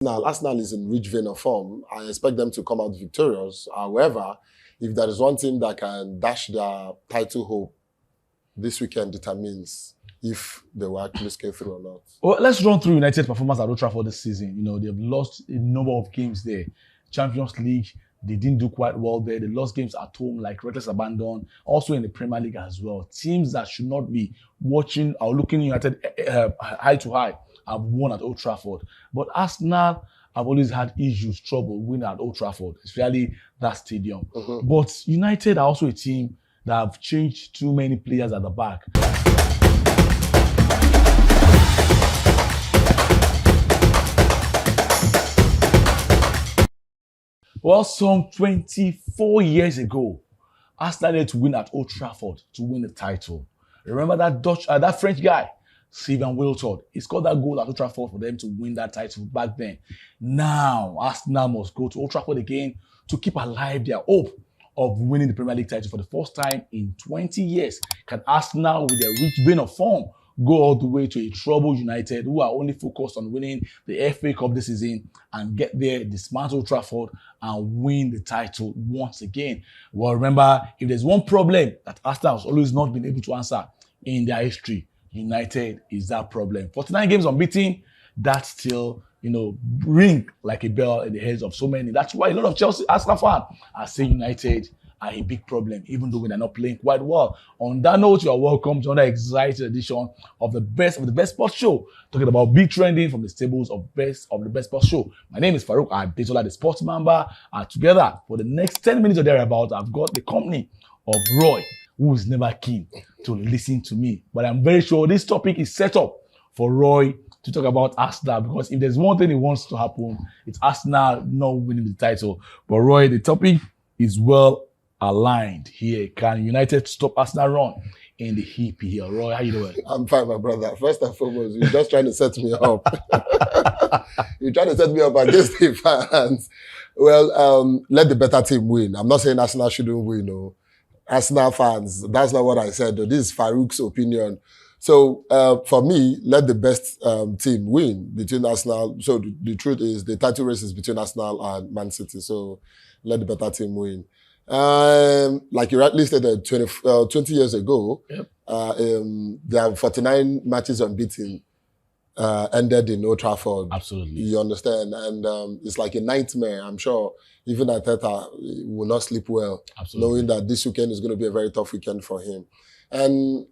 Arsenal is in rich vein of form. I expect them to come out victorious. However, if there is one team that can dash their title hope, this weekend determines if they will actually scale through or not. Well, let's run through United's performance at Old Trafford this season. They've lost a number of games there. Champions League, they didn't do quite well there. They lost games at home like reckless abandon. Also in the Premier League as well. Teams that should not be watching or looking United high to high have won at Old Trafford. But Arsenal have always had issues, trouble winning at Old Trafford, especially that stadium. But United are also a team that have changed too many players at the back. Well, some 24 years ago, Arsenal had to win at Old Trafford to win the title. Remember that French guy, Sylvain Wiltord? He scored that goal at Old Trafford for them to win that title back then. Now, Arsenal must go to Old Trafford again to keep alive their hope of winning the Premier League title for the first time in 20 years. Can Arsenal, with their rich vein of form, go all the way to a troubled United who are only focused on winning the FA Cup this season and get there, dismantle Old Trafford and win the title once again? Well, remember, if there's one problem that Arsenal has always not been able to answer in their history, United is that problem. 49 games unbeaten, that still, ring like a bell in the heads of so many. That's why a lot of Chelsea Arsenal fans are saying United are a big problem, even though they're not playing quite well. On that note, you are welcome to another exciting edition of the best sports show, talking about big trending from the stables of the best sports show. My name is Farouk Adetola, the sports member, and together for the next 10 minutes or thereabout, I've got the company of Roy, who is never keen to listen to me. But I'm very sure this topic is set up for Roy to talk about Arsenal, because if there's one thing he wants to happen, it's Arsenal not winning the title. But Roy, the topic is well aligned here. Can United stop Arsenal run in the EPL? Roy, how you doing? I'm fine, my brother. First and foremost, you're just trying to set me up. You're trying to set me up against the fans. Well, let the better team win. I'm not saying Arsenal shouldn't win. No. Arsenal fans, that's not what I said. Though. This is Farouk's opinion. So for me, let the best team win between Arsenal. So the truth is the title race is between Arsenal and Man City. So let the better team win. Like you rightly stated, 20 years ago, yep. Their 49 matches unbeaten ended in Old Trafford. Absolutely. You understand? And it's like a nightmare. I'm sure even Arteta will not sleep well, absolutely, knowing that this weekend is going to be a very tough weekend for him. And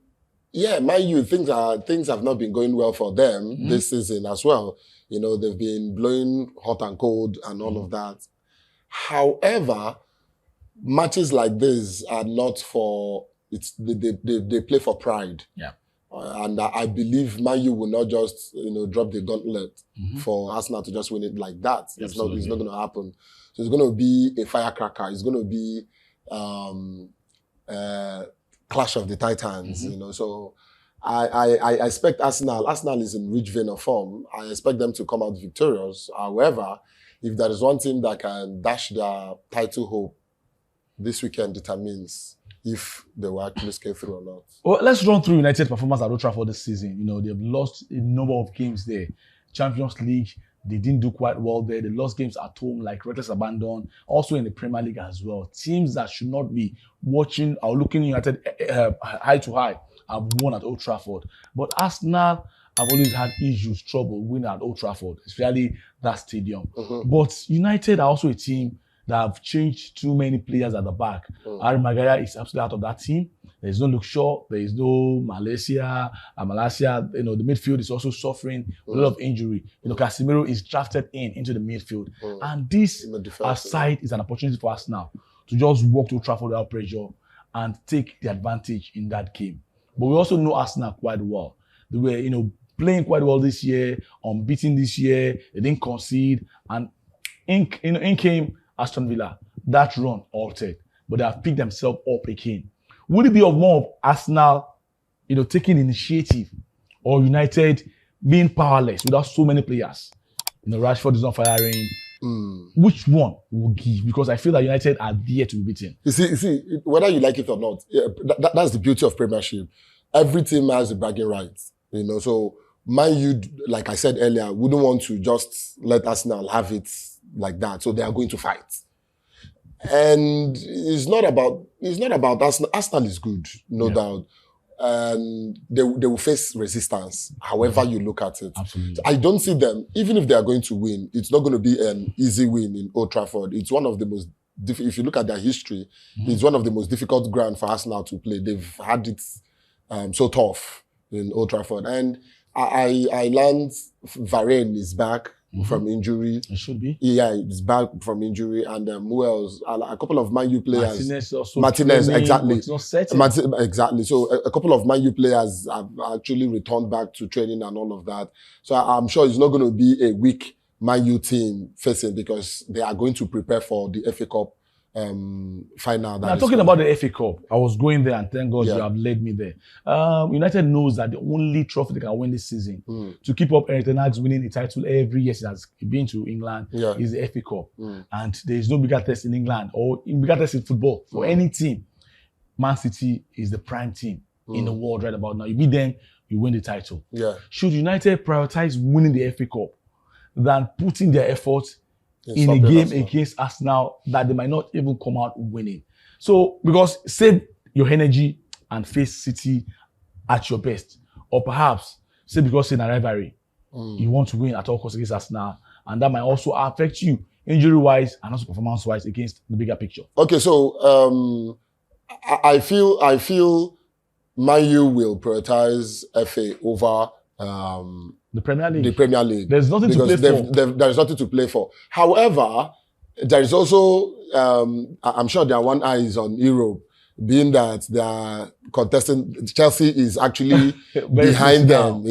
yeah, mind you, things have not been going well for them this season as well. They've been blowing hot and cold and all of that. However, matches like this are not for they play for pride. Yeah. And I believe Man U will not just drop the gauntlet for Arsenal to just win it like that. It's not going to happen. So it's going to be a firecracker. It's going to be clash of the Titans. So I expect Arsenal. Arsenal is in rich vein of form. I expect them to come out victorious. However, if there is one team that can dash their title hope, this weekend determines if they will actually scale through or not. Well, let's run through United's performance at Old Trafford this season. They've lost a number of games there. Champions League, they didn't do quite well there. They lost games at home like reckless abandon. Also in the Premier League as well. Teams that should not be watching or looking United high to high have won at Old Trafford. But Arsenal have always had issues, trouble winning at Old Trafford, especially that stadium. But United are also a team that have changed too many players at the back. Harry Maguire is absolutely out of that team. There is no Luke Shaw. There is no Malacia. The midfield is also suffering a lot of injury. Casemiro is drafted into the midfield. And this aside is an opportunity for us now to just walk to Trafford without pressure and take the advantage in that game. But we also know Arsenal quite well. They were, playing quite well this year, unbeaten this year. They didn't concede. And in came Aston Villa. That run altered, but they have picked themselves up again. Would it be of more of Arsenal, taking initiative, or United being powerless without so many players? Rashford is not firing. Which one will give? Because I feel that United are there to be beaten. You see, whether you like it or not, that's the beauty of Premiership. Every team has the bragging rights. So Man U, like I said earlier, wouldn't want to just let Arsenal have it like that. So they are going to fight. And it's not about Arsenal. Arsenal is good, no doubt. And they will face resistance, however you look at it. Absolutely. So I don't see them, even if they are going to win, it's not going to be an easy win in Old Trafford. It's one of the most, if you look at their history, it's one of the most difficult ground for Arsenal to play. They've had it so tough in Old Trafford. And I learned Varane is back from injury. It should be. Yeah, he's back from injury. And who else? A couple of Man U players. Martinez, exactly. It's not certain. Exactly. So a couple of Man U players have actually returned back to training and all of that. So I'm sure it's not going to be a weak Man U team facing, because they are going to prepare for the FA Cup final. Now, talking about the FA Cup, I was going there, and thank God you have led me there. United knows that the only trophy they can win this season to keep up Erik ten Hag's winning the title every year since he's been to England is the FA Cup. And there is no bigger test in England or bigger test in football for any team. Man City is the prime team in the world right about now. You beat them, you win the title. Should United prioritize winning the FA Cup than putting their effort in a game against Arsenal that they might not even come out winning? So, because save your energy and face City at your best. Or perhaps, say because in a rivalry, you want to win at all costs against Arsenal, and that might also affect you injury-wise and also performance-wise against the bigger picture. Okay, so I feel Man U will prioritize FA over the Premier League. The Premier League. There's nothing to play for. There is nothing to play for. However, there is also, I'm sure their one eye is on Europe, being that they are contesting. Chelsea is actually behind them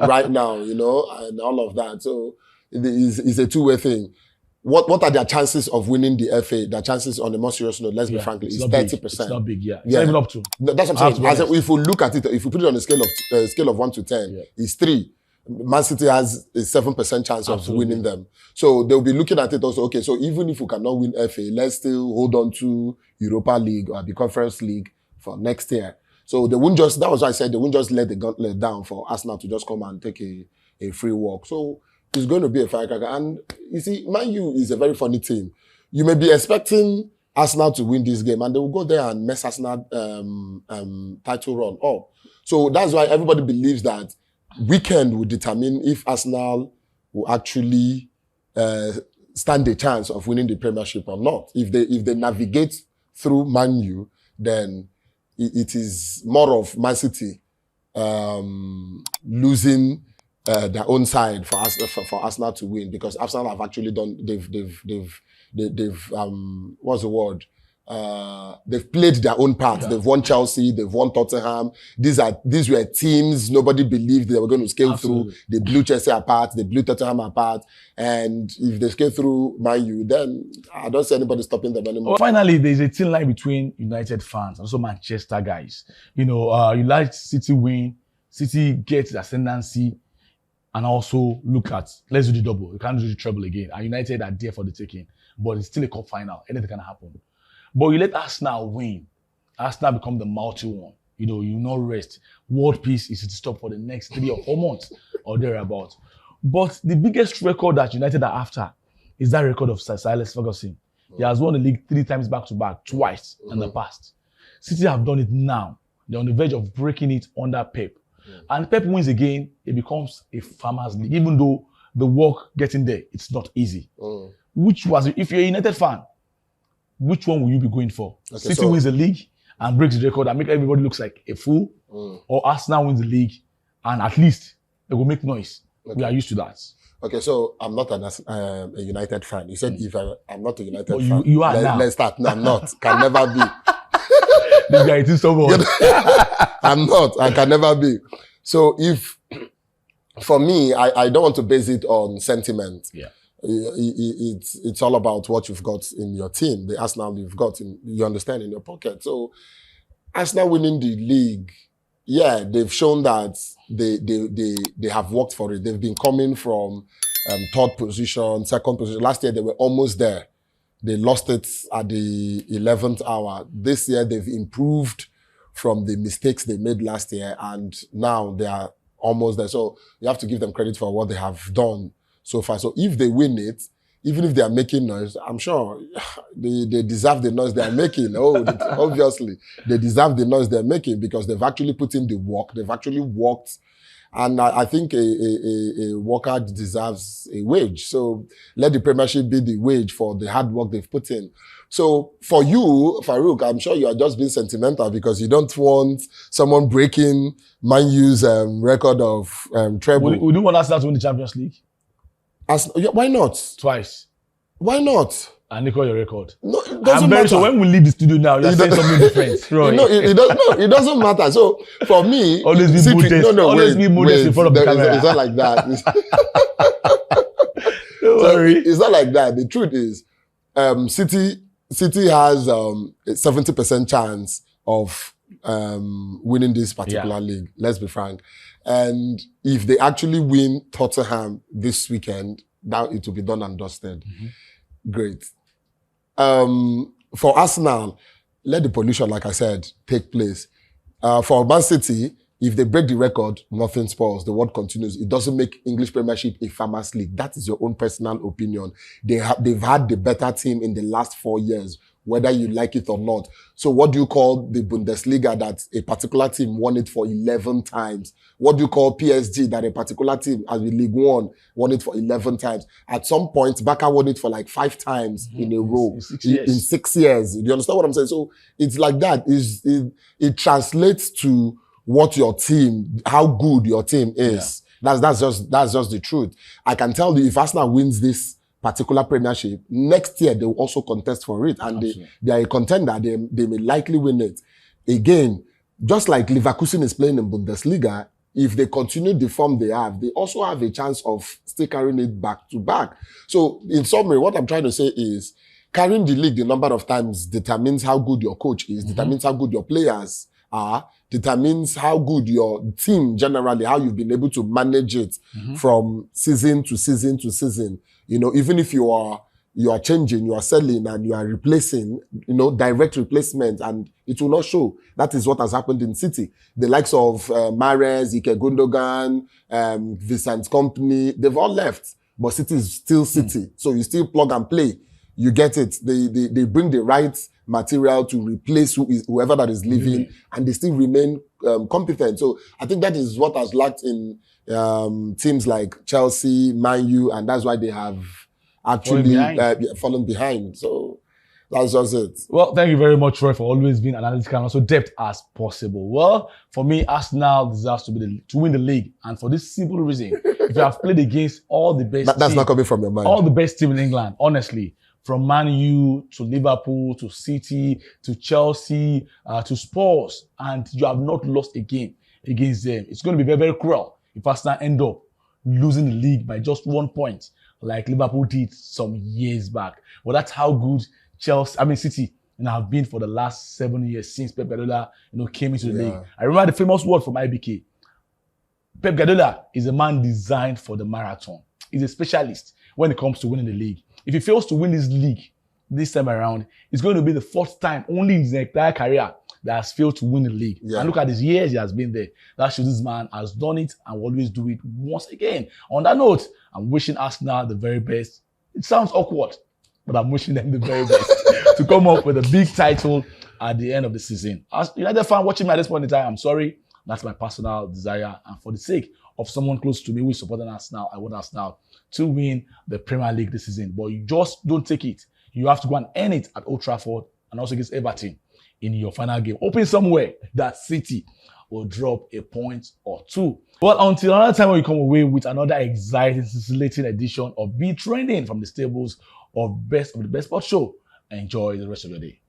right now, you know, and all of that. So it's a two-way thing. What are their chances of winning the FA? Their chances, on a more serious note, let's be frank, is 30%. It's not big, It's not even up to. That's what I'm saying. If we look at it, if we put it on a scale of 1 to 10, it's 3. Man City has a 7% chance of winning them. So they'll be looking at it also, okay, so even if we cannot win FA, let's still hold on to Europa League or the Conference League for next year. So they wouldn't just, that was why I said they wouldn't just let the gauntlet down for Arsenal to just come and take a free walk. So it's going to be a firecracker. And you see, Man U is a very funny team. You may be expecting Arsenal to win this game, and they will go there and mess Arsenal title run up. So that's why everybody believes that weekend will determine if Arsenal will actually stand a chance of winning the Premiership or not. If they navigate through Man U, then it is more of Man City losing their own side for Arsenal to win, because Arsenal have actually done, they've what's the word? They've played their own part. They've won Chelsea, they've won Tottenham. These were teams nobody believed they were going to scale through. They blew Chelsea apart, they blew Tottenham apart. And if they scale through Man U, then I don't see anybody stopping them anymore. Finally, there's a thin line between United fans and also Manchester guys. You know, you like City win, City gets the ascendancy, and also look at, let's do the double. You can't do the treble again. And United are there for the taking. But it's still a cup final. Anything can happen. But you let Arsenal win. Arsenal become the multi one. You know, you not rest. World peace is to stop for the next 3 or 4 months or thereabouts. But the biggest record that United are after is that record of Sir Alex Ferguson. He has won the league 3 times back-to-back, twice in the past. City have done it now. They're on the verge of breaking it under Pep. And Pep wins again, it becomes a farmers league. Even though the work getting there, it's not easy. If you're a United fan, which one will you be going for? Okay, City wins the league and breaks the record and make everybody looks like a fool, or Arsenal wins the league and at least they will make noise. We are used to that. Okay, so I'm not a United fan. You said if I'm not a United fan. You are now. Let's start. No, I'm not. Can never be. This guy is so much. I'm not. I can never be. So for me, I don't want to base it on sentiment. It's all about what you've got in your team, the Arsenal you've got in your pocket. So Arsenal winning the league, they've shown that they have worked for it. They've been coming from 3rd position, 2nd position. Last year they were almost there. They lost it at the 11th hour. This year they've improved from the mistakes they made last year, and now they are almost there. So you have to give them credit for what they have done so far. So if they win it, even if they are making noise, I'm sure they deserve the noise they are making. Obviously, they deserve the noise they're making because they've actually put in the work. They've actually worked. And I think a worker deserves a wage. So let the Premiership be the wage for the hard work they've put in. So for you, Farouk, I'm sure you are just being sentimental because you don't want someone breaking Man U's record of treble. Would you want Arsenal to win the Champions League? Why not? Twice. Why not? And equal your record. No, it doesn't matter. So when we leave the studio now, you're saying something different. Roy. It doesn't matter. So for me, always be modest. Always be modest in front of the camera. It's not like that. Don't worry. It's not like that. The truth is, City has a 70% chance of winning this particular league. Let's be frank. And if they actually win Tottenham this weekend, that it will be done and dusted. Mm-hmm. Great. For Arsenal, let the pollution, like I said, take place. For Man City, if they break the record, nothing spoils. The world continues. It doesn't make English Premiership a farmers' league. That is your own personal opinion. They've had the better team in the last 4 years, whether you like it or not. So what do you call the Bundesliga that a particular team won it for 11 times? What do you call PSG that a particular team, as in League One, won it for 11 times? At some point, Barca won it for like 5 times in a row. In 6 years. Do you understand what I'm saying? So it's like that. It translates to what your team, how good your team is. Yeah. That's just the truth. I can tell you, if Arsenal wins this particular Premiership, next year they will also contest for it, and they are a contender. They may likely win it. Again, just like Leverkusen is playing in Bundesliga, if they continue the form they have, they also have a chance of still carrying it back to back. So, in summary, what I'm trying to say is, carrying the league the number of times determines how good your coach is, determines how good your players are, determines how good your team generally, how you've been able to manage it from season to season to season. You know, even if you are changing, you are selling, and you are replacing, direct replacement, and it will not show. That is what has happened in City. The likes of Mahrez, Ike Gundogan, Vincent Kompany, they've all left, but City is still City. So you still plug and play. You get it. They bring the right material to replace whoever that is leaving, and they still remain competent. So I think that is what has lacked in teams like Chelsea, Man U, and that's why they have actually fallen behind. So that's just it. Well, thank you very much, Roy, for always being analytical and also depth as possible. Well, for me, Arsenal deserves to win the league, and for this simple reason: if you have played against all the best, that's not coming from your mind. All the best team in England, honestly. From Man U to Liverpool to City to Chelsea to Spurs, and you have not lost a game against them. It's going to be very, very cruel if Arsenal end up losing the league by just 1 point, like Liverpool did some years back. Well, that's how good City have been for the last 7 years since Pep Guardiola came into the league. I remember the famous word from IBK. Pep Guardiola is a man designed for the marathon. He's a specialist when it comes to winning the league. If he fails to win this league this time around, it's going to be the 4th time only in his entire career that has failed to win the league. Yeah. And look at his years he has been there. That shows this man has done it and will always do it once again. On that note, I'm wishing Arsenal the very best. It sounds awkward, but I'm wishing them the very best to come up with a big title at the end of the season. As United fan watching me at this point in time, I'm sorry. That's my personal desire. And for the sake of someone close to me who is supporting Arsenal, I want Arsenal to win the Premier League this season. But you just don't take it. You have to go and earn it at Old Trafford and also against Everton in your final game. Hoping somewhere that City will drop a point or two. Well, until another time when we come away with another exciting, scintillating edition of Be Trending from the stables of the Best Sports Show. Enjoy the rest of your day.